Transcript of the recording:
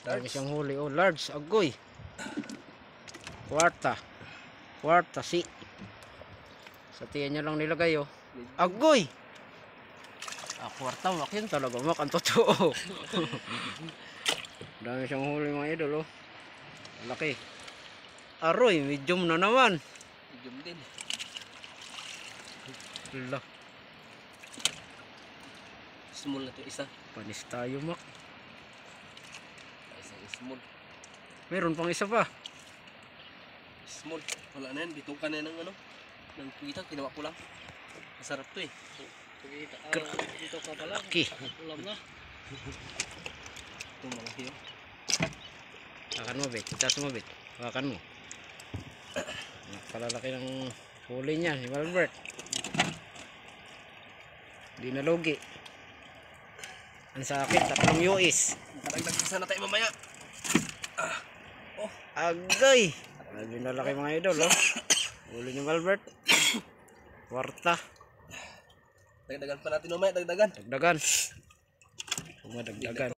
Dami siyang huli. Oh, large. Agoy. Kwarta. Kwarta. Si. Sa tiyan niya lang nilagay. Oh. Agoy. Kwarta. Mak yun talaga. Mak. Ang totoo. Dami siyang huli mga idol. Oh. Laki. Aroy. Medium na naman. Medium din. Hala. Small na to isa. Panis tayo mak. Isang small. Meron pang isa pa. Small. Wala na yan. Dito ka na ng ano. Ng tuwita. Kinawa ko lang. Masarap to eh. Dito ka pala. Laki. Ulam na. Ito malaki yun. Hakan mo bet. Itas mo bet. Hakan mo. Nakalalaki ng huli niya. Si Malbert. Di na logi. Ang sakit. 3 US. Nakadagdag isa na tayo mamaya. Agay. Grabe na laki mga idol. Oh. Huli ni Malbert. Kwarta. Dagdagan pa natin mamaya. Dagdagan. Dagdagan. Dagdagan.